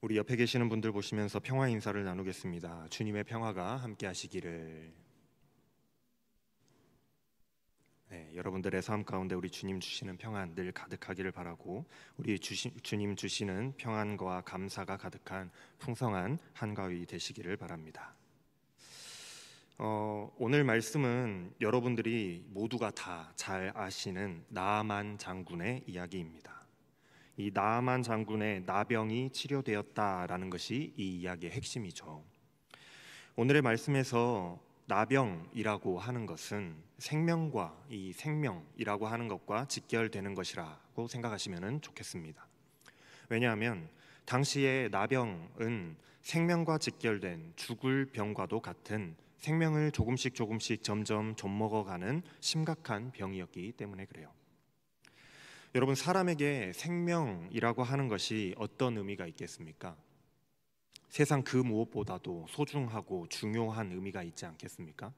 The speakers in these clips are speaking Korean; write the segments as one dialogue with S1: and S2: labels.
S1: 우리 옆에 계시는 분들 보시면서 평화 인사를 나누겠습니다. 주님의 평화가 함께 하시기를. 여러분들의 삶 가운데 우리 주님 주시는 평안 늘 가득하기를 바라고, 우리 주님 주시는 평안과 감사가 가득한 풍성한 한가위 되시기를 바랍니다. 오늘 말씀은 여러분들이 모두가 다 잘 아시는 나아만 장군의 이야기입니다. 이 나아만 장군의 나병이 치료되었다라는 것이 이 이야기의 핵심이죠. 오늘의 말씀에서 나병이라고 하는 것은 생명과 이 생명이라고 하는 것과 직결되는 것이라고 생각하시면 좋겠습니다. 왜냐하면 당시의 나병은 생명과 직결된 죽을 병과도 같은 생명을 조금씩 점점 좀먹어가는 심각한 병이었기 때문에 그래요. 여러분, 사람에게 생명이라고 하는 것이 어떤 의미가 있겠습니까? 세상 그 무엇보다도 소중하고 중요한 의미가 있지 않겠습니까?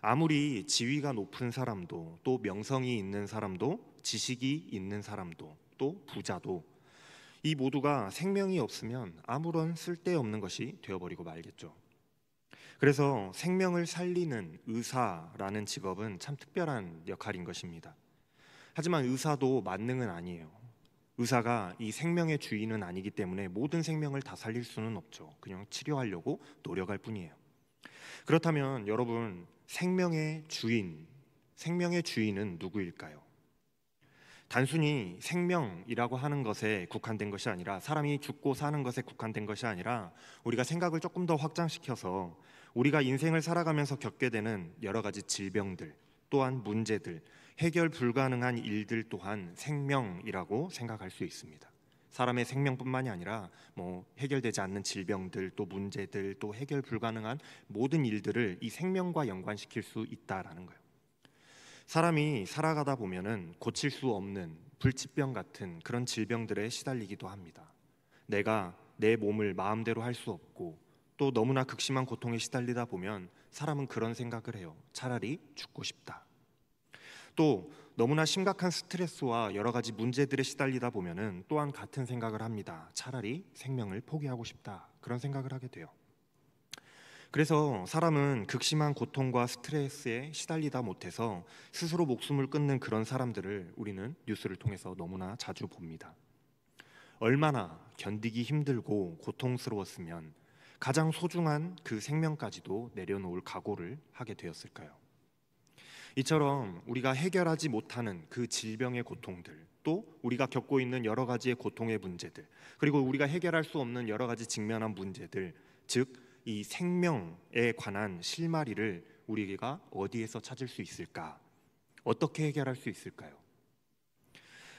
S1: 아무리 지위가 높은 사람도, 또 명성이 있는 사람도, 지식이 있는 사람도, 또 부자도, 이 모두가 생명이 없으면 아무런 쓸데없는 것이 되어버리고 말겠죠. 그래서 생명을 살리는 의사라는 직업은 참 특별한 역할인 것입니다. 하지만 의사도 만능은 아니에요. 의사가 이 생명의 주인은 아니기 때문에 모든 생명을 다 살릴 수는 없죠. 그냥 치료하려고 노력할 뿐이에요. 그렇다면 여러분, 생명의 주인은 누구일까요? 단순히 생명이라고 하는 것에 국한된 것이 아니라, 사람이 죽고 사는 것에 국한된 것이 아니라, 우리가 생각을 조금 더 확장시켜서 우리가 인생을 살아가면서 겪게 되는 여러 가지 질병들, 또한 문제들, 해결 불가능한 일들 또한 생명이라고 생각할 수 있습니다. 사람의 생명뿐만이 아니라 해결되지 않는 질병들, 또 문제들, 또 해결 불가능한 모든 일들을 이 생명과 연관시킬 수 있다라는 거예요. 사람이 살아가다 보면은 고칠 수 없는 불치병 같은 그런 질병들에 시달리기도 합니다. 내가 내 몸을 마음대로 할 수 없고, 또 너무나 극심한 고통에 시달리다 보면 사람은 그런 생각을 해요. 차라리 죽고 싶다. 또 너무나 심각한 스트레스와 여러 가지 문제들에 시달리다 보면은 또한 같은 생각을 합니다. 차라리 생명을 포기하고 싶다. 그런 생각을 하게 돼요. 그래서 사람은 극심한 고통과 스트레스에 시달리다 못해서 스스로 목숨을 끊는 그런 사람들을 우리는 뉴스를 통해서 너무나 자주 봅니다. 얼마나 견디기 힘들고 고통스러웠으면 가장 소중한 그 생명까지도 내려놓을 각오를 하게 되었을까요? 이처럼 우리가 해결하지 못하는 그 질병의 고통들, 또 우리가 겪고 있는 여러 가지의 고통의 문제들, 그리고 우리가 해결할 수 없는 여러 가지 직면한 문제들, 즉 이 생명에 관한 실마리를 우리가 어디에서 찾을 수 있을까? 어떻게 해결할 수 있을까요?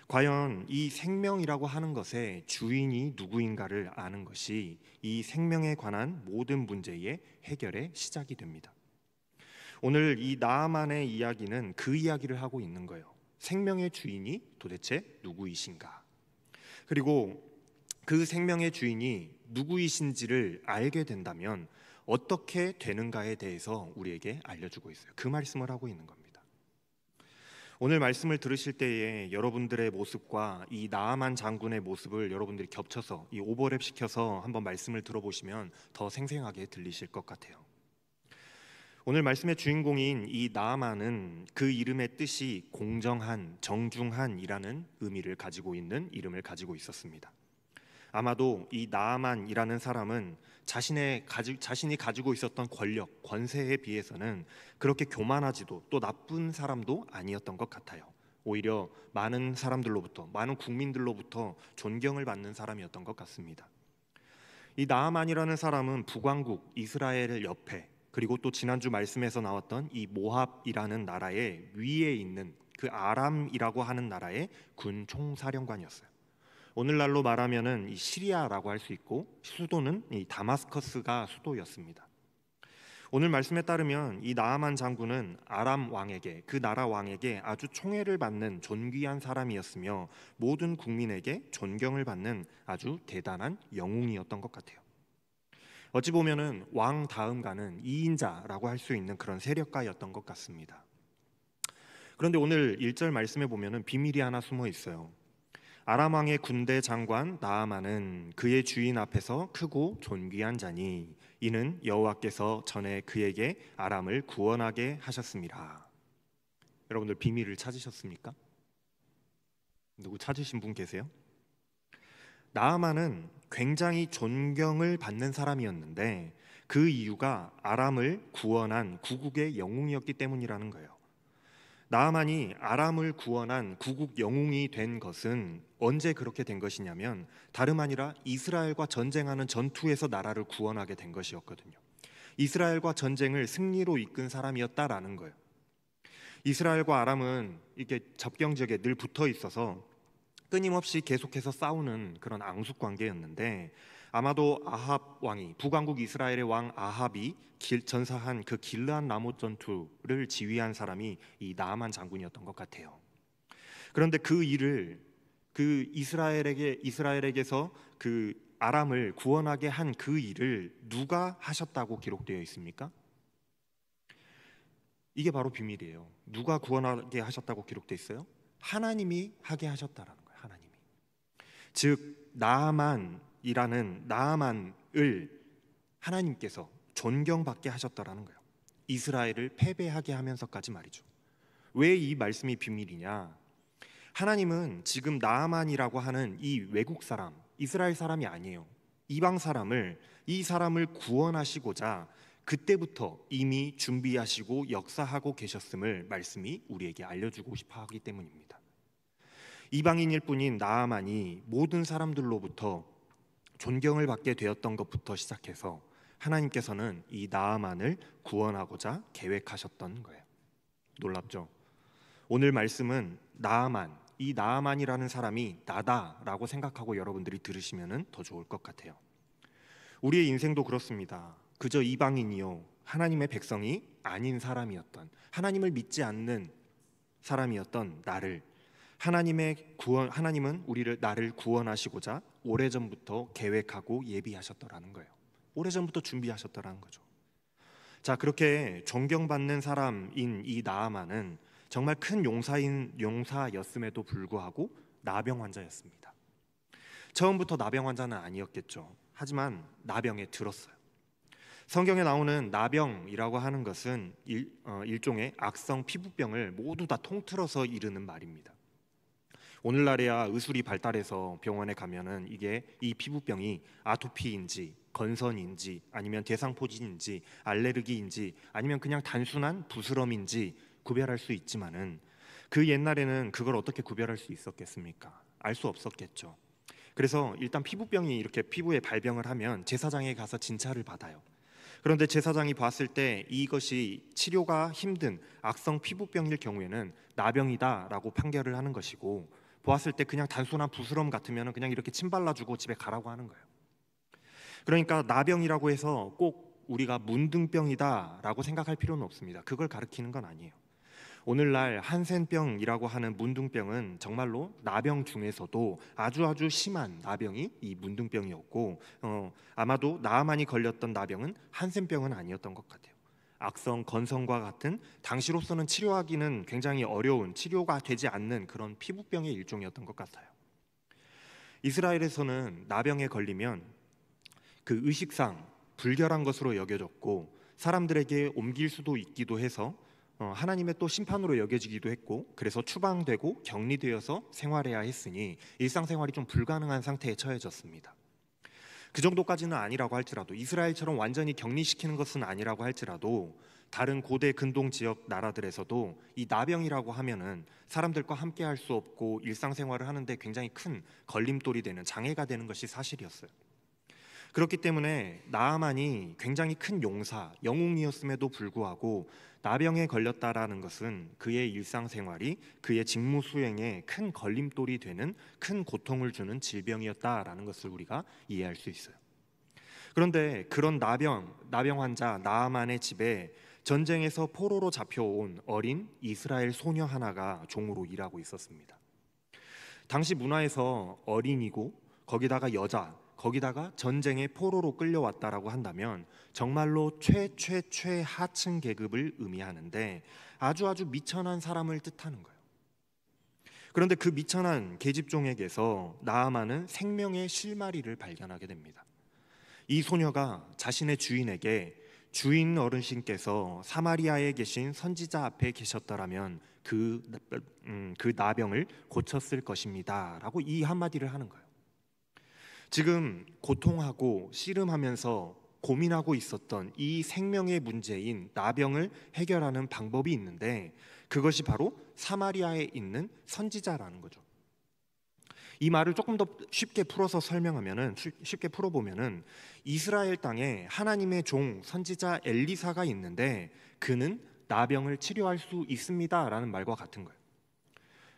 S1: 과연 이 생명이라고 하는 것의 주인이 누구인가를 아는 것이 이 생명에 관한 모든 문제의 해결의 시작이 됩니다. 오늘 이 나아만의 이야기는 그 이야기를 하고 있는 거예요. 생명의 주인이 도대체 누구이신가? 그리고 그 생명의 주인이 누구이신지를 알게 된다면 어떻게 되는가에 대해서 우리에게 알려주고 있어요. 그 말씀을 하고 있는 겁니다. 오늘 말씀을 들으실 때에 여러분들의 모습과 이 나아만 장군의 모습을 여러분들이 겹쳐서 이 오버랩 시켜서 한번 말씀을 들어보시면 더 생생하게 들리실 것 같아요. 오늘 말씀의 주인공인 이 나아만은 그 이름의 뜻이 공정한, 정중한이라는 의미를 가지고 있는 이름을 가지고 있었습니다. 아마도 이 나아만이라는 사람은 자신이 가지고 있었던 권력, 권세에 비해서는 그렇게 교만하지도 또 나쁜 사람도 아니었던 것 같아요. 오히려 많은 사람들로부터, 많은 국민들로부터 존경을 받는 사람이었던 것 같습니다. 이 나아만이라는 사람은 북왕국 이스라엘 옆에, 그리고 또 지난주 말씀에서 나왔던 이 모압이라는 나라의 위에 있는 그 아람이라고 하는 나라의 군 총사령관이었어요. 오늘날로 말하면은 이 시리아라고 할 수 있고, 수도는 이 다마스커스가 수도였습니다. 오늘 말씀에 따르면 이 나아만 장군은 아람 왕에게, 그 나라 왕에게 아주 총애를 받는 존귀한 사람이었으며 모든 국민에게 존경을 받는 아주 대단한 영웅이었던 것 같아요. 어찌 보면은 왕 다음 가는 2인자라고 할 수 있는 그런 세력가였던 것 같습니다. 그런데 오늘 1절 말씀에 보면은 비밀이 하나 숨어 있어요. 아람 왕의 군대 장관 나아만은 그의 주인 앞에서 크고 존귀한 자니 이는 여호와께서 전에 그에게 아람을 구원하게 하셨습니다. 여러분들 비밀을 찾으셨습니까? 누구 찾으신 분 계세요? 나아만은 굉장히 존경을 받는 사람이었는데 그 이유가 아람을 구원한 구국의 영웅이었기 때문이라는 거예요. 나아만이 아람을 구원한 구국 영웅이 된 것은 언제 그렇게 된 것이냐면 다름 아니라 이스라엘과 전쟁하는 전투에서 나라를 구원하게 된 것이었거든요. 이스라엘과 전쟁을 승리로 이끈 사람이었다라는 거예요. 이스라엘과 아람은 이게 접경 지역에 늘 붙어 있어서 끊임없이 계속해서 싸우는 그런 앙숙 관계였는데 아마도 아합 왕이 북왕국 이스라엘의 왕 아합이 전사한 그 길르앗 라못 전투를 지휘한 사람이 이 나아만 장군이었던 것 같아요. 그런데 그 일을 그 이스라엘에게서 그 아람을 구원하게 한 그 일을 누가 하셨다고 기록되어 있습니까? 이게 바로 비밀이에요. 누가 구원하게 하셨다고 기록되어 있어요? 하나님이 하게 하셨다라는 거예요. 하나님이. 즉 나아만을 하나님께서 존경받게 하셨다라는 거예요. 이스라엘을 패배하게 하면서까지 말이죠. 왜 이 말씀이 비밀이냐? 하나님은 지금 나아만이라고 하는 이 외국 사람, 이스라엘 사람이 아니에요. 이방 사람을 이 사람을 구원하시고자 그때부터 이미 준비하시고 역사하고 계셨음을 말씀이 우리에게 알려주고 싶어 하기 때문입니다. 이방인일 뿐인 나아만이 모든 사람들로부터 존경을 받게 되었던 것부터 시작해서 하나님께서는 이 나아만을 구원하고자 계획하셨던 거예요. 놀랍죠? 오늘 말씀은 이 나아만이라는 사람이 나다라고 생각하고 여러분들이 들으시면 더 좋을 것 같아요. 우리의 인생도 그렇습니다. 그저 이방인이요 하나님의 백성이 아닌 사람이었던, 하나님을 믿지 않는 사람이었던 하나님은 나를 구원하시고자 오래전부터 계획하고 예비하셨더라는 거예요. 오래전부터 준비하셨더라는 거죠. 자, 그렇게 존경받는 사람인 이 나아만은 정말 큰 용사였음에도 불구하고 나병 환자였습니다. 처음부터 나병 환자는 아니었겠죠. 하지만 나병에 들었어요. 성경에 나오는 나병이라고 하는 것은 일종의 악성 피부병을 모두 다 통틀어서 이르는 말입니다. 오늘날에야 의술이 발달해서 병원에 가면은 이 피부병이 아토피인지 건선인지 아니면 대상포진인지 알레르기인지 아니면 그냥 단순한 부스럼인지 구별할 수 있지만은 그 옛날에는 그걸 어떻게 구별할 수 있었겠습니까? 알 수 없었겠죠. 그래서 일단 피부병이 이렇게 피부에 발병을 하면 제사장에 가서 진찰을 받아요. 그런데 제사장이 봤을 때 이것이 치료가 힘든 악성 피부병일 경우에는 나병이다라고 판결을 하는 것이고, 보았을 때 그냥 단순한 부스럼 같으면 그냥 이렇게 침 발라주고 집에 가라고 하는 거예요. 그러니까 나병이라고 해서 꼭 우리가 문둥병이다라고 생각할 필요는 없습니다. 그걸 가리키는 건 아니에요. 오늘날 한센병이라고 하는 문둥병은 정말로 나병 중에서도 아주 심한 나병이 이 문둥병이었고, 아마도 나아만이 걸렸던 나병은 한센병은 아니었던 것 같아요. 악성 건성과 같은 당시로서는 치료하기는 굉장히 어려운, 치료가 되지 않는 그런 피부병의 일종이었던 것 같아요. 이스라엘에서는 나병에 걸리면 그 의식상 불결한 것으로 여겨졌고 사람들에게 옮길 수도 있기도 해서 하나님의 또 심판으로 여겨지기도 했고, 그래서 추방되고 격리되어서 생활해야 했으니 일상생활이 좀 불가능한 상태에 처해졌습니다. 그 정도까지는 아니라고 할지라도, 이스라엘처럼 완전히 격리시키는 것은 아니라고 할지라도 다른 고대 근동 지역 나라들에서도 이 나병이라고 하면은 사람들과 함께 할 수 없고 일상생활을 하는데 굉장히 큰 걸림돌이 되는, 장애가 되는 것이 사실이었어요. 그렇기 때문에 나아만이 굉장히 큰 영웅이었음에도 불구하고 나병에 걸렸다라는 것은 그의 일상생활이, 그의 직무 수행에 큰 걸림돌이 되는, 큰 고통을 주는 질병이었다라는 것을 우리가 이해할 수 있어요. 그런데 그런 나병 환자 나아만의 집에 전쟁에서 포로로 잡혀온 어린 이스라엘 소녀 하나가 종으로 일하고 있었습니다. 당시 문화에서 어린이고 거기다가 여자, 거기다가 전쟁의 포로로 끌려왔다라고 한다면 정말로 최하층 계급을 의미하는데 아주 미천한 사람을 뜻하는 거예요. 그런데 그 미천한 계집종에게서 나아만은 생명의 실마리를 발견하게 됩니다. 이 소녀가 자신의 주인에게 주인 어르신께서 사마리아에 계신 선지자 앞에 계셨더라면 그 나병을 고쳤을 것입니다 라고 이 한마디를 하는 거예요. 지금 고통하고 씨름하면서 고민하고 있었던 이 생명의 문제인 나병을 해결하는 방법이 있는데 그것이 바로 사마리아에 있는 선지자라는 거죠. 이 말을 조금 더 쉽게 풀어서 설명하면은, 쉽게 풀어보면은, 이스라엘 땅에 하나님의 종 선지자 엘리사가 있는데 그는 나병을 치료할 수 있습니다라는 말과 같은 거예요.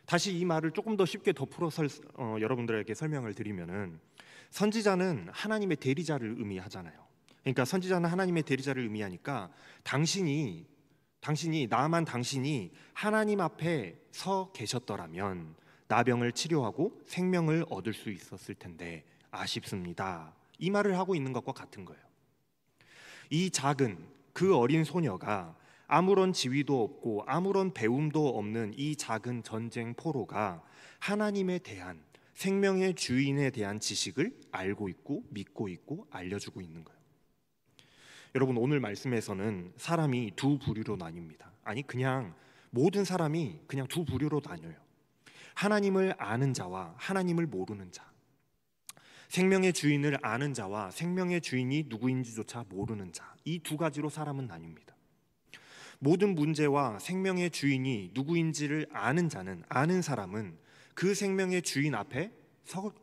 S1: 다시 이 말을 조금 더 쉽게 더 풀어서 여러분들에게 설명을 드리면은, 선지자는 하나님의 대리자를 의미하잖아요. 그러니까 선지자는 하나님의 대리자를 의미하니까 당신이 하나님 앞에 서 계셨더라면 나병을 치료하고 생명을 얻을 수 있었을 텐데 아쉽습니다. 이 말을 하고 있는 것과 같은 거예요. 이 작은 그 어린 소녀가 아무런 지위도 없고 아무런 배움도 없는 이 작은 전쟁 포로가 하나님에 대한 생명의 주인에 대한 지식을 알고 있고 믿고 있고 알려주고 있는 거예요. 여러분, 오늘 말씀에서는 사람이 두 부류로 나뉩니다. 아니, 그냥 모든 사람이 그냥 두 부류로 나뉘어요. 하나님을 아는 자와 하나님을 모르는 자, 생명의 주인을 아는 자와 생명의 주인이 누구인지조차 모르는 자, 이 두 가지로 사람은 나뉩니다. 모든 문제와 생명의 주인이 누구인지를 아는 자는, 아는 사람은 그 생명의 주인 앞에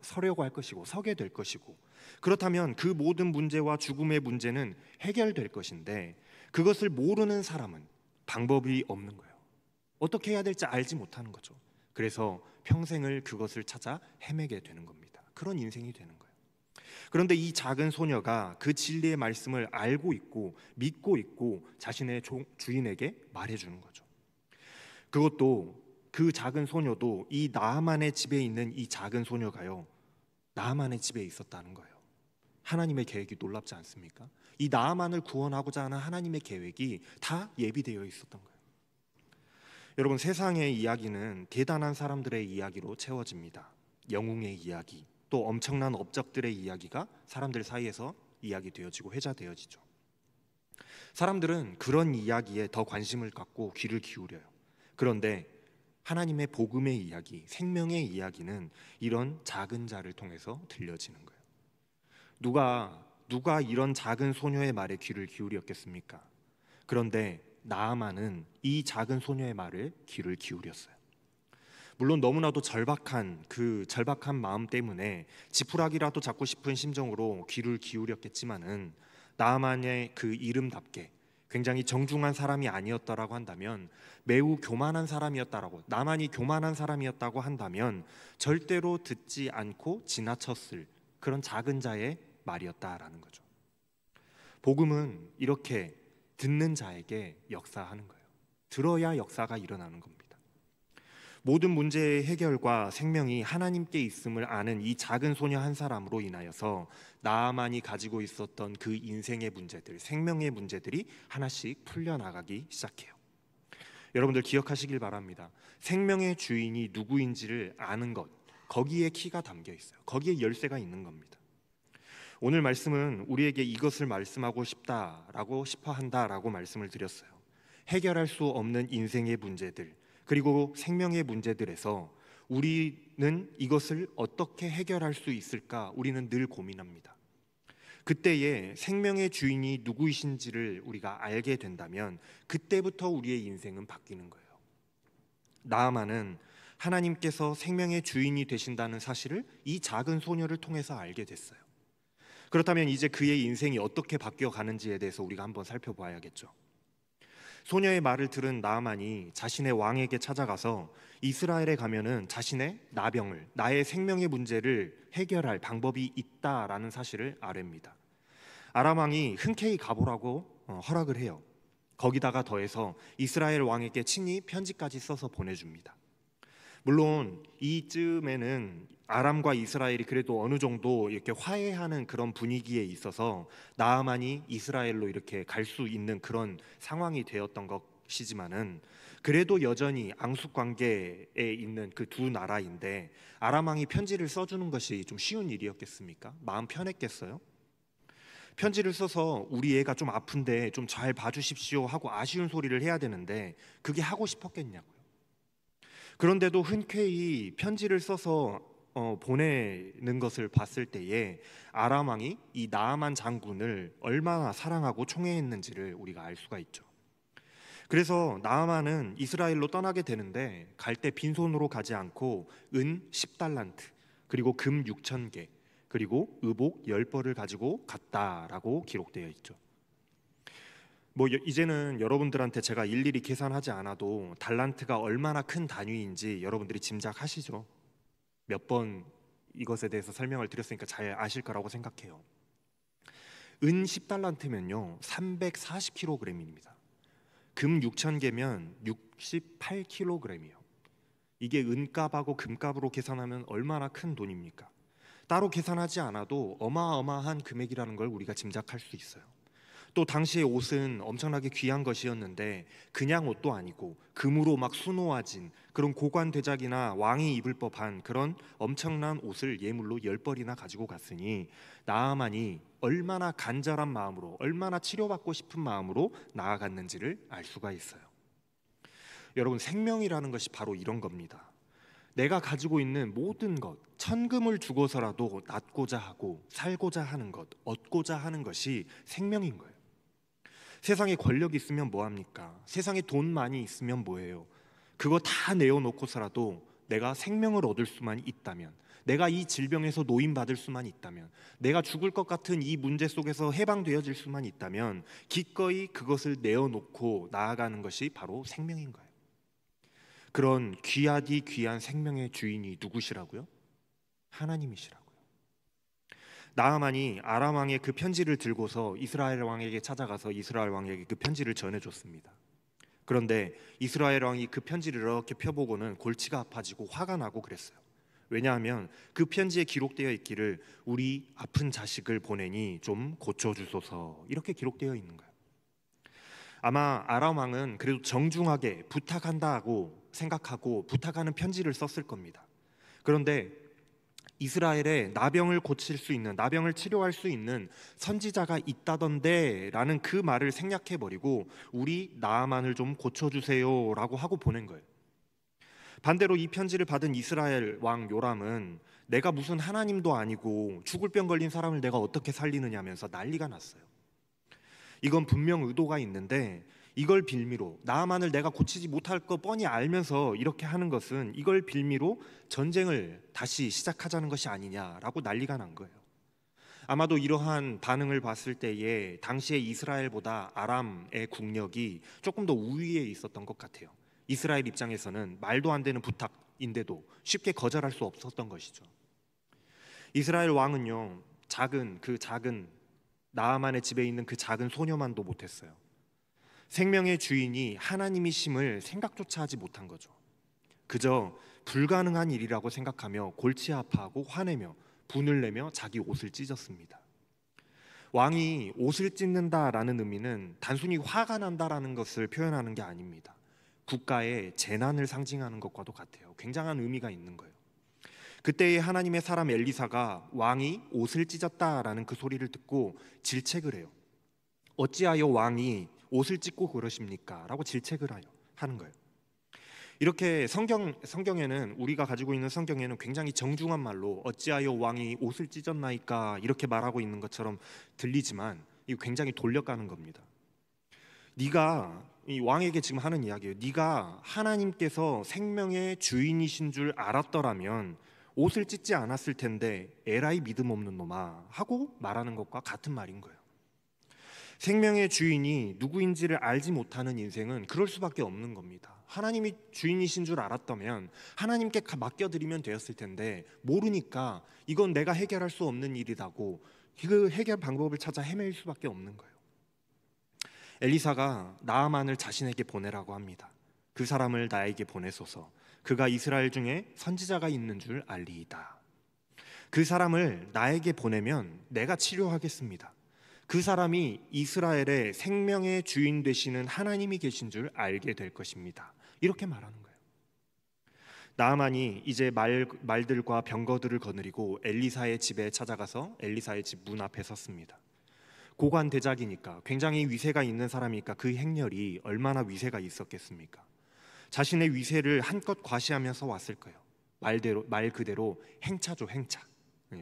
S1: 서려고 할 것이고 서게 될 것이고, 그렇다면 그 모든 문제와 죽음의 문제는 해결될 것인데 그것을 모르는 사람은 방법이 없는 거예요. 어떻게 해야 될지 알지 못하는 거죠. 그래서 평생을 그것을 찾아 헤매게 되는 겁니다. 그런 인생이 되는 거예요. 그런데 이 작은 소녀가 그 진리의 말씀을 알고 있고 믿고 있고 자신의 주인에게 말해주는 거죠. 그것도, 그 작은 소녀도 이 나아만의 집에 있는 이 작은 소녀가요, 나아만의 집에 있었다는 거예요. 하나님의 계획이 놀랍지 않습니까? 이 나아만을 구원하고자 하는 하나님의 계획이 다 예비되어 있었던 거예요. 여러분, 세상의 이야기는 대단한 사람들의 이야기로 채워집니다. 영웅의 이야기, 또 엄청난 업적들의 이야기가 사람들 사이에서 이야기되어지고 회자되어지죠. 사람들은 그런 이야기에 더 관심을 갖고 귀를 기울여요. 그런데 하나님의 복음의 이야기, 생명의 이야기는 이런 작은 자를 통해서 들려지는 거예요. 누가 이런 작은 소녀의 말에 귀를 기울였겠습니까? 그런데 나아만은 이 작은 소녀의 말에 귀를 기울였어요. 물론 너무나도 절박한 마음 때문에 지푸라기라도 잡고 싶은 심정으로 귀를 기울였겠지만은, 나아만의 그 이름답게 굉장히 정중한 사람이 아니었다라고 한다면, 매우 교만한 사람이었다라고, 나만이 교만한 사람이었다고 한다면 절대로 듣지 않고 지나쳤을 그런 작은 자의 말이었다라는 거죠. 복음은 이렇게 듣는 자에게 역사하는 거예요. 들어야 역사가 일어나는 겁니다. 모든 문제의 해결과 생명이 하나님께 있음을 아는 이 작은 소녀 한 사람으로 인하여서 나아만이 가지고 있었던 그 인생의 문제들, 생명의 문제들이 하나씩 풀려나가기 시작해요. 여러분들 기억하시길 바랍니다. 생명의 주인이 누구인지를 아는 것, 거기에 키가 담겨 있어요. 거기에 열쇠가 있는 겁니다. 오늘 말씀은 우리에게 이것을 말씀하고 싶어 한다라고 말씀을 드렸어요. 해결할 수 없는 인생의 문제들, 그리고 생명의 문제들에서 우리는 이것을 어떻게 해결할 수 있을까? 우리는 늘 고민합니다. 그때에 생명의 주인이 누구이신지를 우리가 알게 된다면 그때부터 우리의 인생은 바뀌는 거예요. 나아만은 하나님께서 생명의 주인이 되신다는 사실을 이 작은 소녀를 통해서 알게 됐어요. 그렇다면 이제 그의 인생이 어떻게 바뀌어 가는지에 대해서 우리가 한번 살펴봐야겠죠. 소녀의 말을 들은 나아만이 자신의 왕에게 찾아가서 이스라엘에 가면은 자신의 나병을, 나의 생명의 문제를 해결할 방법이 있다라는 사실을 아뢰입니다. 아람 왕이 흔쾌히 가보라고 허락을 해요. 거기다가 더해서 이스라엘 왕에게 친히 편지까지 써서 보내줍니다. 물론 이쯤에는 아람과 이스라엘이 그래도 어느 정도 이렇게 화해하는 그런 분위기에 있어서 나아만이 이스라엘로 이렇게 갈 수 있는 그런 상황이 되었던 것 것이지만은 그래도 여전히 앙숙 관계에 있는 그 두 나라인데 아람 왕이 편지를 써주는 것이 좀 쉬운 일이었겠습니까? 마음 편했겠어요? 편지를 써서 우리 애가 좀 아픈데 좀 잘 봐주십시오 하고 아쉬운 소리를 해야 되는데 그게 하고 싶었겠냐고요. 그런데도 흔쾌히 편지를 써서 보내는 것을 봤을 때에 아람 왕이 이 나아만 장군을 얼마나 사랑하고 총애했는지를 우리가 알 수가 있죠. 그래서 나아만은 이스라엘로 떠나게 되는데 갈 때 빈손으로 가지 않고 은 10달란트 그리고 금 6천 개 그리고 의복 10벌을 가지고 갔다라고 기록되어 있죠. 뭐 이제는 여러분들한테 제가 일일이 계산하지 않아도 달란트가 얼마나 큰 단위인지 여러분들이 짐작하시죠. 몇 번 이것에 대해서 설명을 드렸으니까 잘 아실 거라고 생각해요. 은 10달란트면요 340kg입니다. 금 6천 개면 68kg이에요. 이게 은값하고 금값으로 계산하면 얼마나 큰 돈입니까? 따로 계산하지 않아도 어마어마한 금액이라는 걸 우리가 짐작할 수 있어요. 또 당시의 옷은 엄청나게 귀한 것이었는데 그냥 옷도 아니고 금으로 막 수놓아진 그런 고관 대작이나 왕이 입을 법한 그런 엄청난 옷을 예물로 10벌이나 가지고 갔으니 나아만이 얼마나 간절한 마음으로 얼마나 치료받고 싶은 마음으로 나아갔는지를 알 수가 있어요. 여러분, 생명이라는 것이 바로 이런 겁니다. 내가 가지고 있는 모든 것, 천금을 주고서라도 낳고자 하고 살고자 하는 것, 얻고자 하는 것이 생명인 거예요. 세상에 권력이 있으면 뭐합니까? 세상에 돈 많이 있으면 뭐해요? 그거 다 내어놓고서라도 내가 생명을 얻을 수만 있다면, 내가 이 질병에서 노인받을 수만 있다면, 내가 죽을 것 같은 이 문제 속에서 해방되어질 수만 있다면 기꺼이 그것을 내어놓고 나아가는 것이 바로 생명인 거예요. 그런 귀하디 귀한 생명의 주인이 누구시라고요? 하나님이시라고요. 나아만이 아람 왕의 그 편지를 들고서 이스라엘 왕에게 찾아가서 이스라엘 왕에게 그 편지를 전해줬습니다. 그런데 이스라엘 왕이 그 편지를 이렇게 펴보고는 골치가 아파지고 화가 나고 그랬어요. 왜냐하면 그 편지에 기록되어 있기를 우리 아픈 자식을 보내니 좀 고쳐주소서 이렇게 기록되어 있는 거예요. 아마 아람 왕은 그래도 정중하게 부탁한다고 생각하고 부탁하는 편지를 썼을 겁니다. 그런데 이스라엘에 나병을 고칠 수 있는, 나병을 치료할 수 있는 선지자가 있다던데 라는 그 말을 생략해버리고 우리 나아만을 좀 고쳐주세요 라고 하고 보낸 거예요. 반대로 이 편지를 받은 이스라엘 왕 요람은 내가 무슨 하나님도 아니고 죽을 병 걸린 사람을 내가 어떻게 살리느냐 하면서 난리가 났어요. 이건 분명 의도가 있는데 이걸 빌미로 나아만을 내가 고치지 못할 거 뻔히 알면서 이렇게 하는 것은 이걸 빌미로 전쟁을 다시 시작하자는 것이 아니냐라고 난리가 난 거예요. 아마도 이러한 반응을 봤을 때에 당시의 이스라엘보다 아람의 국력이 조금 더 우위에 있었던 것 같아요. 이스라엘 입장에서는 말도 안 되는 부탁인데도 쉽게 거절할 수 없었던 것이죠. 이스라엘 왕은요, 작은 나아만의 집에 있는 그 작은 소녀만도 못했어요. 생명의 주인이 하나님이심을 생각조차 하지 못한 거죠. 그저 불가능한 일이라고 생각하며 골치 아파하고 화내며 분을 내며 자기 옷을 찢었습니다. 왕이 옷을 찢는다라는 의미는 단순히 화가 난다라는 것을 표현하는 게 아닙니다. 국가의 재난을 상징하는 것과도 같아요. 굉장한 의미가 있는 거예요. 그때의 하나님의 사람 엘리사가 왕이 옷을 찢었다라는 그 소리를 듣고 질책을 해요. 어찌하여 왕이 옷을 찢고 그러십니까? 라고 질책을 하는 거예요. 이렇게 성경에는 우리가 가지고 있는 성경에는 굉장히 정중한 말로 어찌하여 왕이 옷을 찢었나이까 이렇게 말하고 있는 것처럼 들리지만 이거 굉장히 돌려가는 겁니다. 네가 이 왕에게 지금 하는 이야기예요. 네가 하나님께서 생명의 주인이신 줄 알았더라면 옷을 찢지 않았을 텐데 에라이 믿음 없는 놈아 하고 말하는 것과 같은 말인 거예요. 생명의 주인이 누구인지를 알지 못하는 인생은 그럴 수밖에 없는 겁니다. 하나님이 주인이신 줄 알았다면 하나님께 맡겨드리면 되었을 텐데 모르니까 이건 내가 해결할 수 없는 일이라고 그 해결 방법을 찾아 헤맬 수밖에 없는 거예요. 엘리사가 나아만을 자신에게 보내라고 합니다. 그 사람을 나에게 보내소서. 그가 이스라엘 중에 선지자가 있는 줄 알리이다. 그 사람을 나에게 보내면 내가 치료하겠습니다. 그 사람이 이스라엘의 생명의 주인 되시는 하나님이 계신 줄 알게 될 것입니다. 이렇게 말하는 거예요. 나아만이 이제 말들과 병거들을 거느리고 엘리사의 집에 찾아가서 엘리사의 집 문 앞에 섰습니다. 고관 대작이니까, 굉장히 위세가 있는 사람이니까 그 행렬이 얼마나 위세가 있었겠습니까? 자신의 위세를 한껏 과시하면서 왔을 거예요. 말 그대로 행차죠, 행차.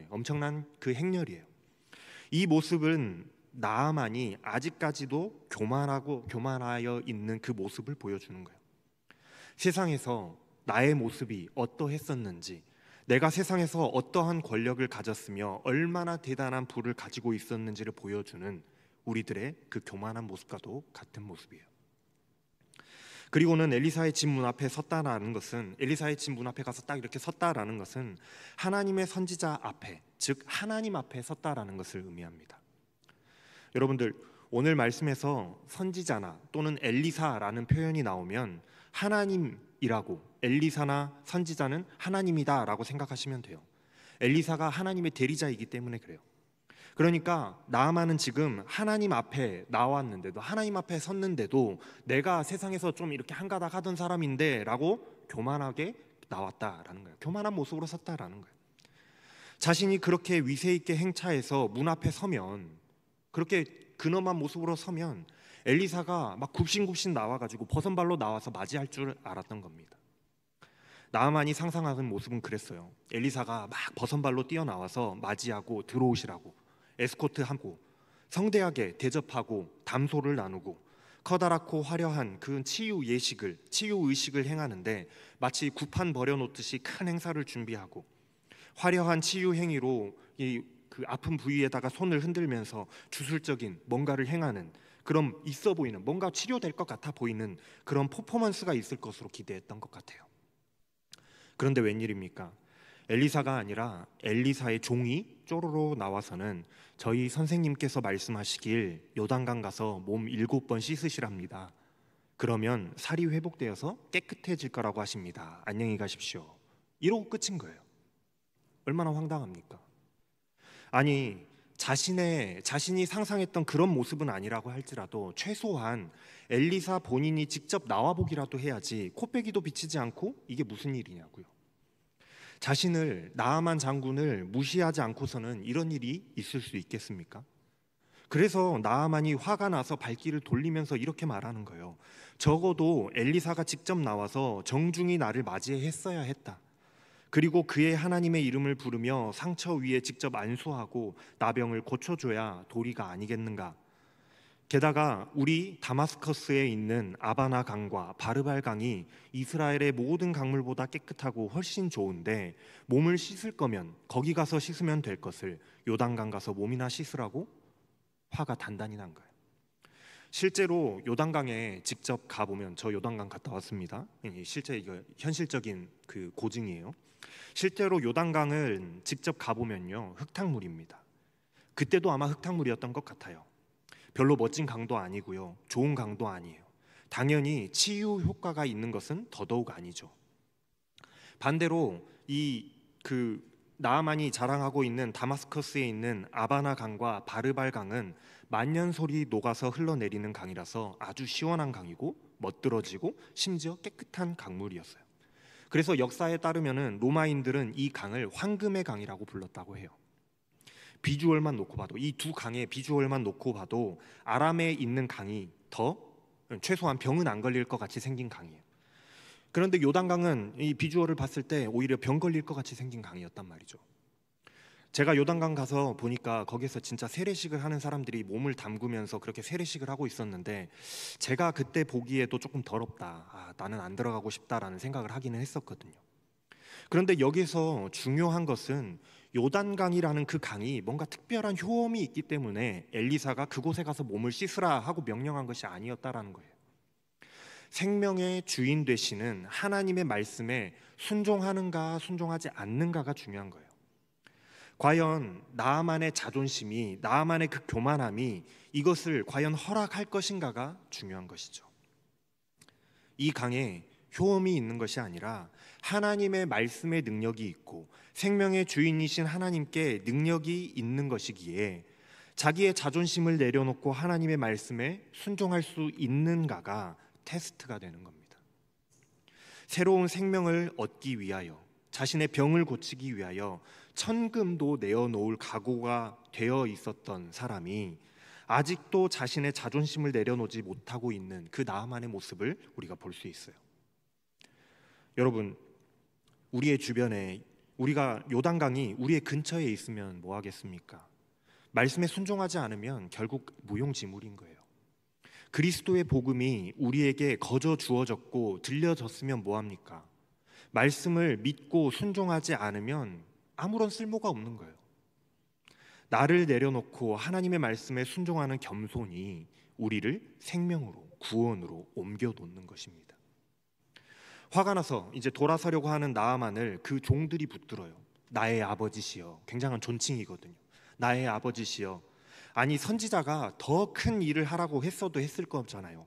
S1: 엄청난 그 행렬이에요. 이 모습은 나아만이 아직까지도 교만하여 있는 그 모습을 보여주는 거예요. 세상에서 나의 모습이 어떠했었는지, 내가 세상에서 어떠한 권력을 가졌으며 얼마나 대단한 부를 가지고 있었는지를 보여주는 우리들의 그 교만한 모습과도 같은 모습이에요. 그리고는 엘리사의 집 문 앞에 섰다라는 것은, 엘리사의 집 문 앞에 가서 딱 이렇게 섰다라는 것은 하나님의 선지자 앞에, 즉 하나님 앞에 섰다라는 것을 의미합니다. 여러분들, 오늘 말씀에서 선지자나 또는 엘리사라는 표현이 나오면 하나님이라고, 엘리사나 선지자는 하나님이다 라고 생각하시면 돼요. 엘리사가 하나님의 대리자이기 때문에 그래요. 그러니까 나아만은 지금 하나님 앞에 나왔는데도, 하나님 앞에 섰는데도 내가 세상에서 좀 이렇게 한가닥 하던 사람인데 라고 교만하게 나왔다라는 거예요. 교만한 모습으로 섰다라는 거예요. 자신이 그렇게 위세 있게 행차해서 문 앞에 서면, 그렇게 근엄한 모습으로 서면 엘리사가 막 굽신굽신 나와가지고 버선발로 나와서 맞이할 줄 알았던 겁니다. 나아만이 상상하는 모습은 그랬어요. 엘리사가 막 버선발로 뛰어나와서 맞이하고 들어오시라고 에스코트하고 성대하게 대접하고 담소를 나누고 커다랗고 화려한 그 치유 의식을 행하는데 마치 구판 벌여놓듯이 큰 행사를 준비하고 화려한 치유 행위로 그 아픈 부위에다가 손을 흔들면서 주술적인 뭔가를 행하는, 그런 있어 보이는, 뭔가 치료될 것 같아 보이는 그런 퍼포먼스가 있을 것으로 기대했던 것 같아요. 그런데 웬일입니까? 엘리사가 아니라 엘리사의 종이 쪼로로 나와서는 저희 선생님께서 말씀하시길 요단강 가서 몸 7번 씻으시랍니다. 그러면 살이 회복되어서 깨끗해질 거라고 하십니다. 안녕히 가십시오. 이러고 끝인 거예요. 얼마나 황당합니까? 아니, 자신이 상상했던 그런 모습은 아니라고 할지라도 최소한 엘리사 본인이 직접 나와보기라도 해야지 코빼기도 비치지 않고 이게 무슨 일이냐고요. 자신을, 나아만 장군을 무시하지 않고서는 이런 일이 있을 수 있겠습니까? 그래서 나아만이 화가 나서 발길을 돌리면서 이렇게 말하는 거예요. 적어도 엘리사가 직접 나와서 정중히 나를 맞이했어야 했다. 그리고 그의 하나님의 이름을 부르며 상처 위에 직접 안수하고 나병을 고쳐줘야 도리가 아니겠는가. 게다가 우리 다마스커스에 있는 아바나 강과 바르발 강이 이스라엘의 모든 강물보다 깨끗하고 훨씬 좋은데 몸을 씻을 거면 거기 가서 씻으면 될 것을 요단강 가서 몸이나 씻으라고 화가 단단히 난 거예요. 실제로 요단강에 직접 가보면, 저 요단강 갔다 왔습니다. 실제 이거 현실적인 그 고증이에요. 실제로 요단강을 직접 가보면요, 흙탕물입니다. 그때도 아마 흙탕물이었던 것 같아요. 별로 멋진 강도 아니고요, 좋은 강도 아니에요. 당연히 치유 효과가 있는 것은 더더욱 아니죠. 반대로 나아만이 자랑하고 있는 다마스커스에 있는 아바나 강과 바르발 강은 만년솔이 녹아서 흘러내리는 강이라서 아주 시원한 강이고 멋들어지고 심지어 깨끗한 강물이었어요. 그래서 역사에 따르면은 로마인들은 이 강을 황금의 강이라고 불렀다고 해요. 비주얼만 놓고 봐도, 이 두 강의 비주얼만 놓고 봐도 아람에 있는 강이 더 최소한 병은 안 걸릴 것 같이 생긴 강이에요. 그런데 요단강은 이 비주얼을 봤을 때 오히려 병 걸릴 것 같이 생긴 강이었단 말이죠. 제가 요단강 가서 보니까 거기서 진짜 세례식을 하는 사람들이 몸을 담그면서 그렇게 세례식을 하고 있었는데, 제가 그때 보기에도 조금 더럽다, 나는 안 들어가고 싶다라는 생각을 하기는 했었거든요. 그런데 여기서 중요한 것은 요단강이라는 그 강이 뭔가 특별한 효험이 있기 때문에 엘리사가 그곳에 가서 몸을 씻으라 하고 명령한 것이 아니었다라는 거예요. 생명의 주인 되시는 하나님의 말씀에 순종하는가 순종하지 않는가가 중요한 거예요. 과연 나아만의 자존심이, 나아만의 그 교만함이 이것을 과연 허락할 것인가가 중요한 것이죠. 이 강에 효험이 있는 것이 아니라 하나님의 말씀의 능력이 있고 생명의 주인이신 하나님께 능력이 있는 것이기에 자기의 자존심을 내려놓고 하나님의 말씀에 순종할 수 있는가가 테스트가 되는 겁니다. 새로운 생명을 얻기 위하여, 자신의 병을 고치기 위하여 천금도 내어놓을 각오가 되어 있었던 사람이 아직도 자신의 자존심을 내려놓지 못하고 있는 그 나아만의 모습을 우리가 볼 수 있어요. 여러분, 우리의 주변에, 우리가 요단강이 우리의 근처에 있으면 뭐 하겠습니까? 말씀에 순종하지 않으면 결국 무용지물인 거예요. 그리스도의 복음이 우리에게 거저 주어졌고 들려졌으면 뭐 합니까? 말씀을 믿고 순종하지 않으면 아무런 쓸모가 없는 거예요. 나를 내려놓고 하나님의 말씀에 순종하는 겸손이 우리를 생명으로, 구원으로 옮겨 놓는 것입니다. 화가 나서 이제 돌아서려고 하는 나아만을 그 종들이 붙들어요. 나의 아버지시여. 굉장한 존칭이거든요. 나의 아버지시여. 아니, 선지자가 더 큰 일을 하라고 했어도 했을 거잖아요.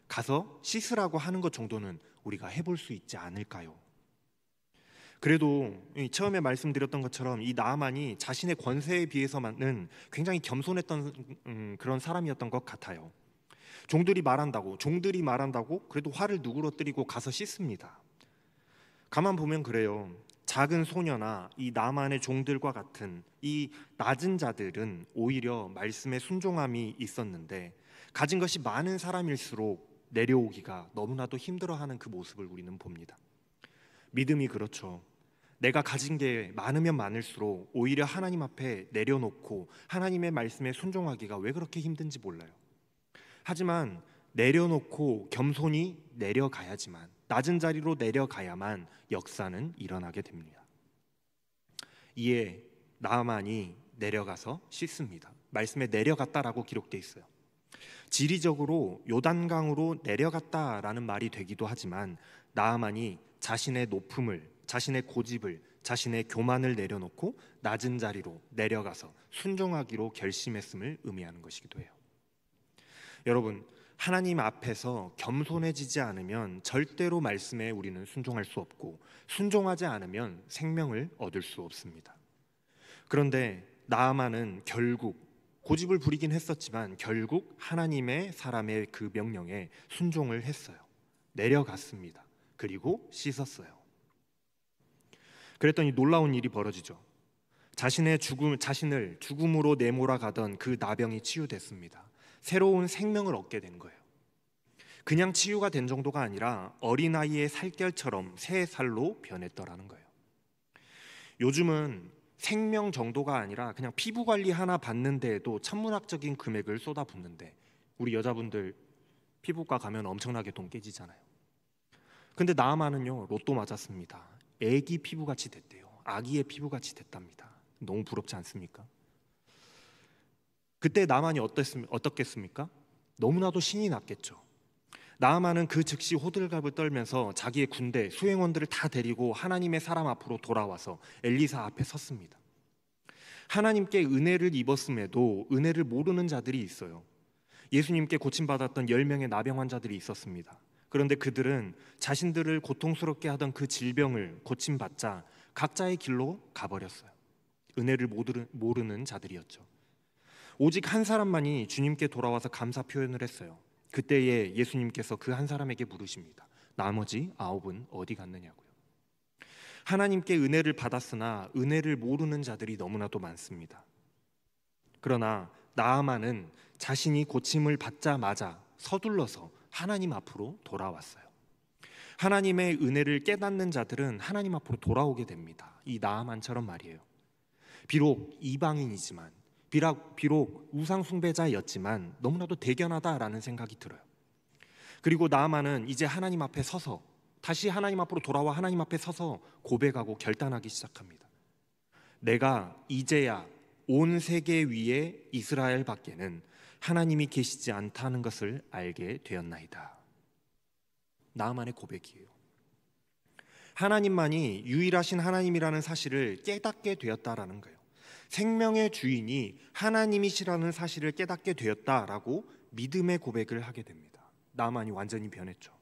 S1: 가서 씻으라고 하는 것 정도는 우리가 해볼 수 있지 않을까요? 그래도 처음에 말씀드렸던 것처럼 이 나아만이 자신의 권세에 비해서는 굉장히 겸손했던 그런 사람이었던 것 같아요. 종들이 말한다고 그래도 화를 누그러뜨리고 가서 씻습니다. 가만 보면 그래요. 작은 소녀나 이 나만의 종들과 같은 이 낮은 자들은 오히려 말씀에 순종함이 있었는데, 가진 것이 많은 사람일수록 내려오기가 너무나도 힘들어하는 그 모습을 우리는 봅니다. 믿음이 그렇죠. 내가 가진 게 많으면 많을수록 오히려 하나님 앞에 내려놓고 하나님의 말씀에 순종하기가 왜 그렇게 힘든지 몰라요. 하지만 내려놓고 겸손히 내려가야지만, 낮은 자리로 내려가야만 역사는 일어나게 됩니다. 이에 나아만이 내려가서 씻습니다. 말씀에 내려갔다라고 기록되어 있어요. 지리적으로 요단강으로 내려갔다라는 말이 되기도 하지만, 나아만이 자신의 높음을, 자신의 고집을, 자신의 교만을 내려놓고 낮은 자리로 내려가서 순종하기로 결심했음을 의미하는 것이기도 해요. 여러분, 하나님 앞에서 겸손해지지 않으면 절대로 말씀에 우리는 순종할 수 없고, 순종하지 않으면 생명을 얻을 수 없습니다. 그런데 나아만은 결국 고집을 부리긴 했었지만 결국 하나님의 사람의 그 명령에 순종을 했어요. 내려갔습니다. 그리고 씻었어요. 그랬더니 놀라운 일이 벌어지죠. 자신을 죽음으로 내몰아 가던 그 나병이 치유됐습니다. 새로운 생명을 얻게 된 거예요. 그냥 치유가 된 정도가 아니라 어린아이의 살결처럼 새 살로 변했더라는 거예요. 요즘은 생명 정도가 아니라 그냥 피부 관리 하나 받는 데에도 천문학적인 금액을 쏟아붓는데, 우리 여자분들 피부과 가면 엄청나게 돈 깨지잖아요. 근데 나아만은요, 로또 맞았습니다. 애기 피부같이 됐대요. 아기의 피부같이 됐답니다. 너무 부럽지 않습니까? 그때 나아만이 어떻겠습니까? 너무나도 신이 났겠죠. 나아만은 그 즉시 호들갑을 떨면서 자기의 군대 수행원들을 다 데리고 하나님의 사람 앞으로 돌아와서 엘리사 앞에 섰습니다. 하나님께 은혜를 입었음에도 은혜를 모르는 자들이 있어요. 예수님께 고침받았던 10명의 나병 환자들이 있었습니다. 그런데 그들은 자신들을 고통스럽게 하던 그 질병을 고침받자 각자의 길로 가버렸어요. 은혜를 모르는 자들이었죠. 오직 한 사람만이 주님께 돌아와서 감사 표현을 했어요. 그때에 예수님께서 그 한 사람에게 물으십니다. 나머지 9은 어디 갔느냐고요. 하나님께 은혜를 받았으나 은혜를 모르는 자들이 너무나도 많습니다. 그러나 나아만은 자신이 고침을 받자마자 서둘러서 하나님 앞으로 돌아왔어요. 하나님의 은혜를 깨닫는 자들은 하나님 앞으로 돌아오게 됩니다. 이 나아만처럼 말이에요. 비록 이방인이지만, 비록 우상 숭배자였지만 너무나도 대견하다라는 생각이 들어요. 그리고 나아만은 이제 하나님 앞에 서서, 다시 하나님 앞으로 돌아와 하나님 앞에 서서 고백하고 결단하기 시작합니다. 내가 이제야 온 세계 위에 이스라엘 밖에는 하나님이 계시지 않다는 것을 알게 되었나이다. 나아만의 고백이에요. 하나님만이 유일하신 하나님이라는 사실을 깨닫게 되었다라는 거예요. 생명의 주인이 하나님이시라는 사실을 깨닫게 되었다라고 믿음의 고백을 하게 됩니다. 나아만이 완전히 변했죠.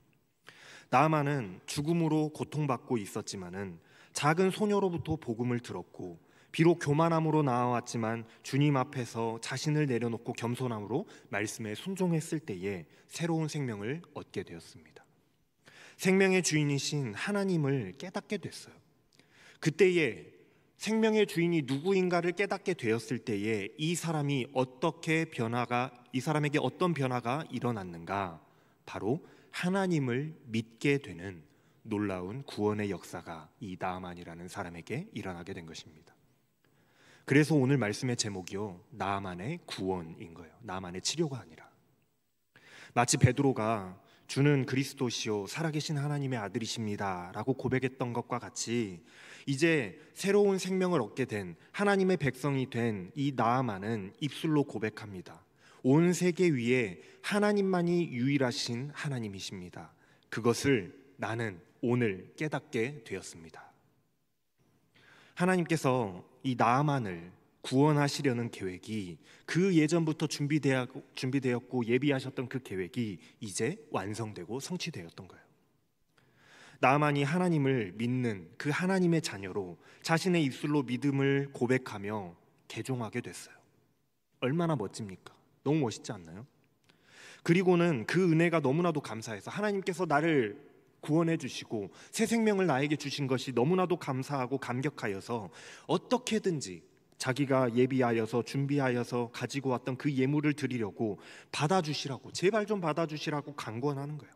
S1: 나아만은 죽음으로 고통받고 있었지만은 작은 소녀로부터 복음을 들었고, 비록 교만함으로 나아왔지만 주님 앞에서 자신을 내려놓고 겸손함으로 말씀에 순종했을 때에 새로운 생명을 얻게 되었습니다. 생명의 주인이신 하나님을 깨닫게 됐어요. 그때에 생명의 주인이 누구인가를 깨닫게 되었을 때에 이 사람에게 어떤 변화가 일어났는가? 바로 하나님을 믿게 되는 놀라운 구원의 역사가 이 나아만이라는 사람에게 일어나게 된 것입니다. 그래서 오늘 말씀의 제목이요, 나아만의 구원인 거예요. 나아만의 치료가 아니라. 마치 베드로가 주는 그리스도시요 살아계신 하나님의 아들이십니다 라고 고백했던 것과 같이 이제 새로운 생명을 얻게 된 하나님의 백성이 된 이 나아만은 입술로 고백합니다. 온 세계 위에 하나님만이 유일하신 하나님이십니다. 그것을 나는 오늘 깨닫게 되었습니다. 하나님께서 이 나아만을 구원하시려는 계획이 그 예전부터 준비되었고 예비하셨던 그 계획이 이제 완성되고 성취되었던 거예요. 나아만이 하나님을 믿는 그 하나님의 자녀로 자신의 입술로 믿음을 고백하며 개종하게 됐어요. 얼마나 멋집니까? 너무 멋있지 않나요? 그리고는 그 은혜가 너무나도 감사해서 하나님께서 나를 구원해 주시고 새 생명을 나에게 주신 것이 너무나도 감사하고 감격하여서 어떻게든지 자기가 예비하여서 준비하여서 가지고 왔던 그 예물을 드리려고 받아주시라고, 제발 좀 받아주시라고 간구하는 거예요.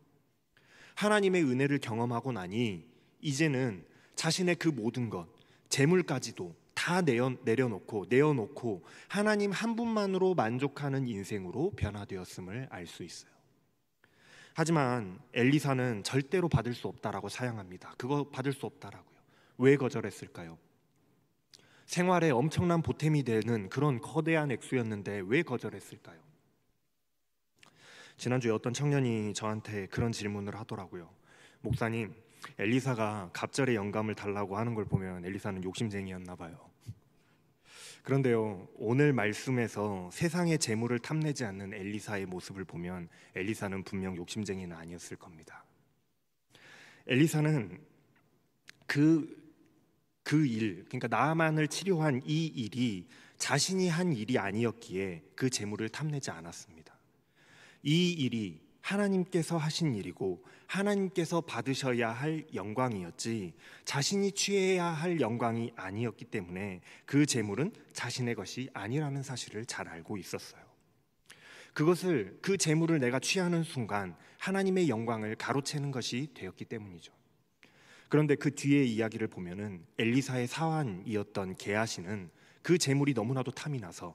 S1: 하나님의 은혜를 경험하고 나니 이제는 자신의 그 모든 것, 재물까지도 다 내어놓고 하나님 한 분만으로 만족하는 인생으로 변화되었음을 알 수 있어요. 하지만 엘리사는 절대로 받을 수 없다라고 사양합니다. 그거 받을 수 없다라고요. 왜 거절했을까요? 생활에 엄청난 보탬이 되는 그런 거대한 액수였는데 왜 거절했을까요? 지난주에 어떤 청년이 저한테 그런 질문을 하더라고요. 목사님, 엘리사가 갑절의 영감을 달라고 하는 걸 보면 엘리사는 욕심쟁이였나 봐요. 그런데요, 오늘 말씀에서 세상의 재물을 탐내지 않는 엘리사의 모습을 보면 엘리사는 분명 욕심쟁이는 아니었을 겁니다. 엘리사는 그러니까 나아만을 치료한 이 일이 자신이 한 일이 아니었기에 그 재물을 탐내지 않았습니다. 이 일이 하나님께서 하신 일이고 하나님께서 받으셔야 할 영광이었지 자신이 취해야 할 영광이 아니었기 때문에 그 재물은 자신의 것이 아니라는 사실을 잘 알고 있었어요. 그 재물을 내가 취하는 순간 하나님의 영광을 가로채는 것이 되었기 때문이죠. 그런데 그 뒤의 이야기를 보면은 엘리사의 사환이었던 게하시는 그 재물이 너무나도 탐이 나서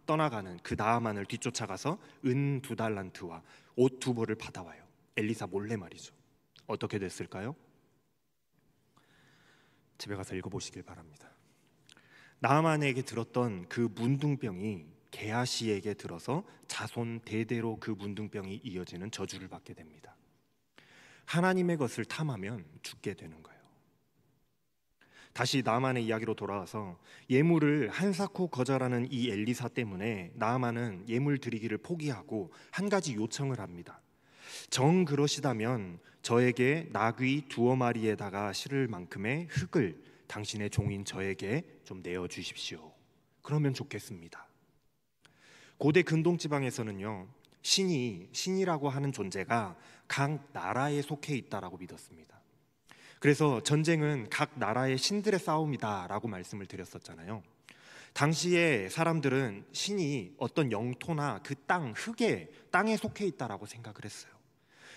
S1: 떠나가는 그 나아만을 뒤쫓아가서 은 2달란트와 옷 2벌을 받아와요. 엘리사 몰래 말이죠. 어떻게 됐을까요? 집에 가서 읽어보시길 바랍니다. 나아만에게 들었던 그 문둥병이 게하시에게 들어서 자손 대대로 그 문둥병이 이어지는 저주를 받게 됩니다. 하나님의 것을 탐하면 죽게 되는 거예요. 다시 나아만의 이야기로 돌아와서 예물을 한사코 거절하는 이 엘리사 때문에 나아만은 예물 드리기를 포기하고 한 가지 요청을 합니다. 정 그러시다면 저에게 나귀 2마리에다가 실을 만큼의 흙을 당신의 종인 저에게 좀 내어주십시오. 그러면 좋겠습니다. 고대 근동지방에서는요, 신이라고 하는 존재가 각 나라에 속해 있다라고 믿었습니다. 그래서 전쟁은 각 나라의 신들의 싸움이다라고 말씀을 드렸었잖아요. 당시에 사람들은 신이 어떤 영토나 그 땅에 속해 있다라고 생각을 했어요.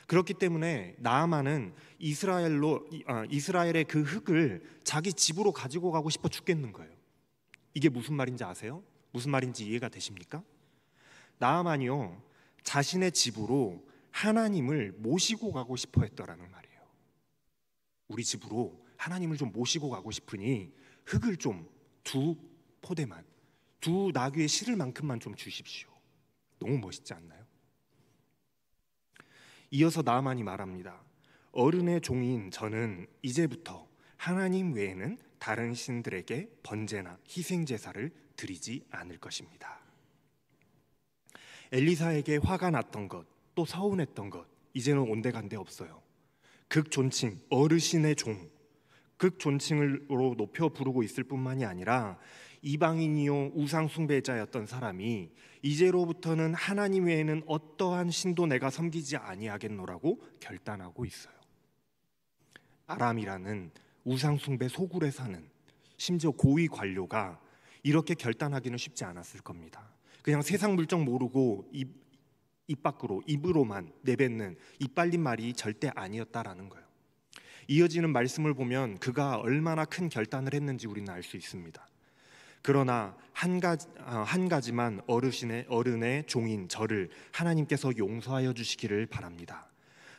S1: 그렇기 때문에 나아만은 이스라엘의 그 흙을 자기 집으로 가지고 가고 싶어 죽겠는 거예요. 이게 무슨 말인지 아세요? 무슨 말인지 이해가 되십니까? 나아만이요, 자신의 집으로 하나님을 모시고 가고 싶어 했더라는 말이에요. 우리 집으로 하나님을 좀 모시고 가고 싶으니 흙을 좀 2포대만, 2나귀의 실을 만큼만 좀 주십시오. 너무 멋있지 않나요? 이어서 나아만이 말합니다. 어른의 종인 저는 이제부터 하나님 외에는 다른 신들에게 번제나 희생제사를 드리지 않을 것입니다. 엘리사에게 화가 났던 것, 또 서운했던 것, 이제는 온데간데 없어요. 극존칭 어르신의 종, 극존칭으로 높여 부르고 있을 뿐만이 아니라 이방인이요 우상 숭배자였던 사람이 이제로부터는 하나님 외에는 어떠한 신도 내가 섬기지 아니하겠노라고 결단하고 있어요. 아람이라는 우상 숭배 소굴에 사는 심지어 고위 관료가 이렇게 결단하기는 쉽지 않았을 겁니다. 그냥 세상 물정 모르고 입 밖으로 입으로만 내뱉는 입 빨린 말이 절대 아니었다라는 거예요. 이어지는 말씀을 보면 그가 얼마나 큰 결단을 했는지 우리는 알 수 있습니다. 그러나 한 가지만 어른의 종인 저를 하나님께서 용서하여 주시기를 바랍니다.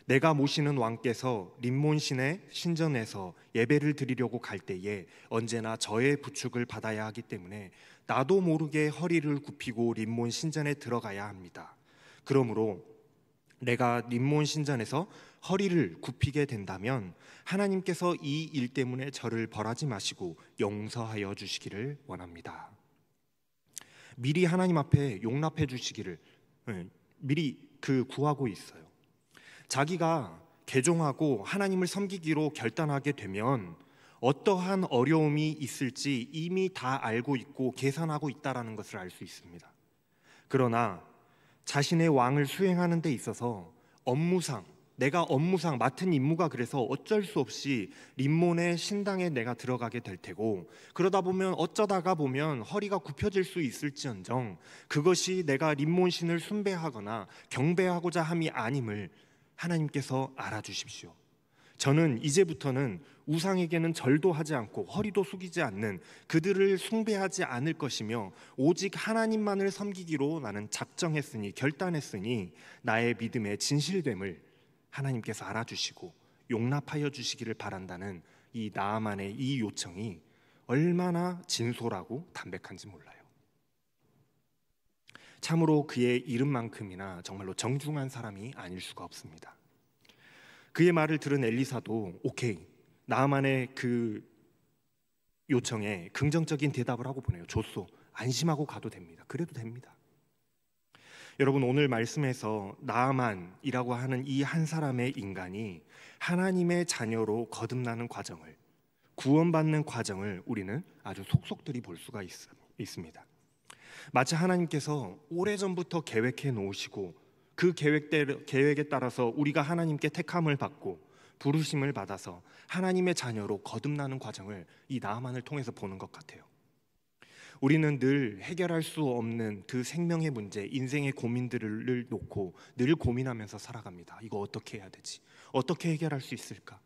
S1: 내가 모시는 왕께서 림몬신의 신전에서 예배를 드리려고 갈 때에 언제나 저의 부축을 받아야 하기 때문에 나도 모르게 허리를 굽히고 림몬 신전에 들어가야 합니다. 그러므로 내가 림몬 신전에서 허리를 굽히게 된다면 하나님께서 이 일 때문에 저를 벌하지 마시고 용서하여 주시기를 원합니다. 미리 하나님 앞에 용납해 주시기를 미리 구하고 있어요. 자기가 개종하고 하나님을 섬기기로 결단하게 되면 어떠한 어려움이 있을지 이미 다 알고 있고 계산하고 있다라는 것을 알 수 있습니다. 그러나 자신의 왕을 수행하는 데 있어서 내가 업무상 맡은 임무가 그래서 어쩔 수 없이 림몬의 신당에 내가 들어가게 될 테고, 그러다 보면 어쩌다가 보면 허리가 굽혀질 수 있을지언정 그것이 내가 림몬 신을 숭배하거나 경배하고자 함이 아님을 하나님께서 알아주십시오. 저는 이제부터는 우상에게는 절도 하지 않고 허리도 숙이지 않는 그들을 숭배하지 않을 것이며 오직 하나님만을 섬기기로 나는 작정했으니 결단했으니 나의 믿음의 진실됨을 하나님께서 알아주시고 용납하여 주시기를 바란다는 이 나아만의 이 요청이 얼마나 진솔하고 담백한지 몰라요. 참으로 그의 이름만큼이나 정말로 정중한 사람이 아닐 수가 없습니다. 그의 말을 들은 엘리사도 오케이, 나아만의 그 요청에 긍정적인 대답을 하고 보내요. 좋소, 안심하고 가도 됩니다. 그래도 됩니다. 여러분, 오늘 말씀에서 나아만이라고 하는 이 한 사람의 인간이 하나님의 자녀로 거듭나는 과정을, 구원받는 과정을 우리는 아주 속속들이 볼 수가 있습니다. 마치 하나님께서 오래전부터 계획해 놓으시고 그 계획에 따라서 우리가 하나님께 택함을 받고 부르심을 받아서 하나님의 자녀로 거듭나는 과정을 이 나아만을 통해서 보는 것 같아요. 우리는 늘 해결할 수 없는 그 생명의 문제, 인생의 고민들을 놓고 늘 고민하면서 살아갑니다. 이거 어떻게 해야 되지? 어떻게 해결할 수 있을까?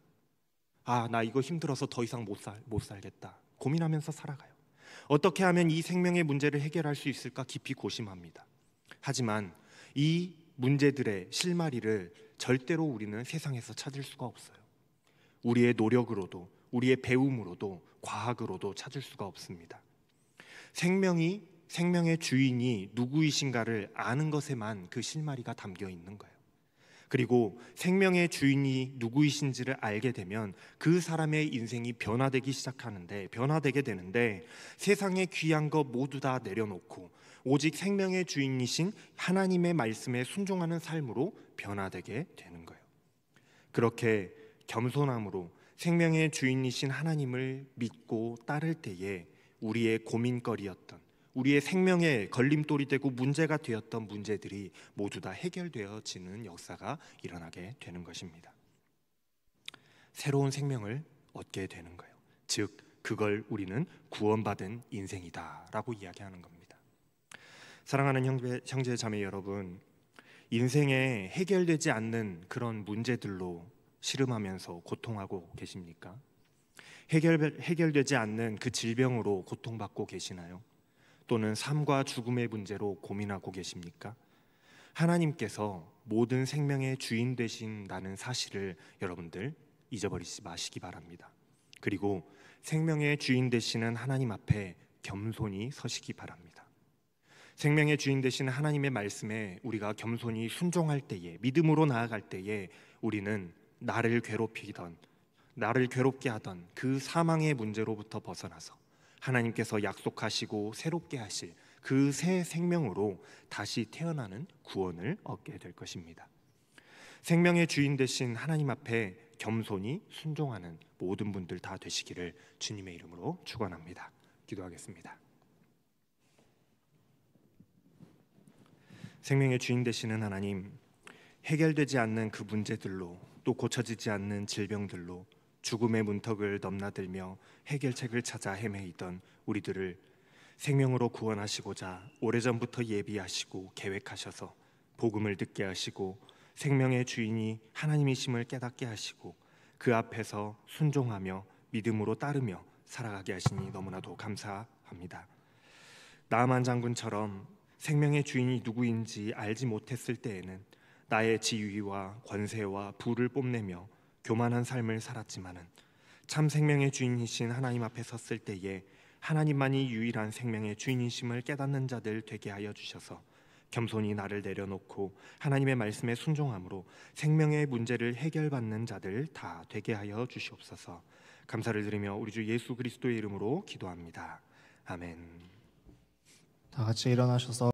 S1: 나 이거 힘들어서 더 이상 못 살겠다. 고민하면서 살아가요. 어떻게 하면 이 생명의 문제를 해결할 수 있을까 깊이 고심합니다. 하지만 이 문제들의 실마리를 절대로 우리는 세상에서 찾을 수가 없어요. 우리의 노력으로도, 우리의 배움으로도, 과학으로도 찾을 수가 없습니다. 생명의 주인이 누구이신가를 아는 것에만 그 실마리가 담겨 있는 거예요. 그리고 생명의 주인이 누구이신지를 알게 되면 그 사람의 인생이 변화되게 되는데 세상의 귀한 것 모두 다 내려놓고 오직 생명의 주인이신 하나님의 말씀에 순종하는 삶으로 변화되게 되는 거예요. 그렇게 겸손함으로 생명의 주인이신 하나님을 믿고 따를 때에 우리의 고민거리였던, 우리의 생명의 걸림돌이 되고 문제가 되었던 문제들이 모두 다 해결되어지는 역사가 일어나게 되는 것입니다. 새로운 생명을 얻게 되는 거예요. 즉 그걸 우리는 구원받은 인생이다라고 이야기하는 겁니다. 사랑하는 형제 자매 여러분, 인생에 해결되지 않는 그런 문제들로 씨름하면서 고통하고 계십니까? 해결되지 않는 그 질병으로 고통받고 계시나요? 또는 삶과 죽음의 문제로 고민하고 계십니까? 하나님께서 모든 생명의 주인 되신다는 사실을 여러분들 잊어버리지 마시기 바랍니다. 그리고 생명의 주인 되시는 하나님 앞에 겸손히 서시기 바랍니다. 생명의 주인 되시는 하나님의 말씀에 우리가 겸손히 순종할 때에, 믿음으로 나아갈 때에 우리는 나를 괴롭게 하던 그 사망의 문제로부터 벗어나서 하나님께서 약속하시고 새롭게 하실 그 새 생명으로 다시 태어나는 구원을 얻게 될 것입니다. 생명의 주인 되신 하나님 앞에 겸손히 순종하는 모든 분들 다 되시기를 주님의 이름으로 축원합니다. 기도하겠습니다. 생명의 주인 되시는 하나님, 해결되지 않는 그 문제들로, 또 고쳐지지 않는 질병들로 죽음의 문턱을 넘나들며 해결책을 찾아 헤매이던 우리들을 생명으로 구원하시고자 오래전부터 예비하시고 계획하셔서 복음을 듣게 하시고 생명의 주인이 하나님이심을 깨닫게 하시고 그 앞에서 순종하며 믿음으로 따르며 살아가게 하시니 너무나도 감사합니다. 나아만 장군처럼 생명의 주인이 누구인지 알지 못했을 때에는 나의 지위와 권세와 부를 뽐내며 교만한 삶을 살았지만은 참 생명의 주인이신 하나님 앞에 섰을 때에 하나님만이 유일한 생명의 주인이심을 깨닫는 자들 되게 하여 주셔서 겸손히 나를 내려놓고 하나님의 말씀에 순종함으로 생명의 문제를 해결받는 자들 다 되게 하여 주시옵소서. 감사를 드리며 우리 주 예수 그리스도의 이름으로 기도합니다. 아멘.
S2: 다 같이 일어나셔서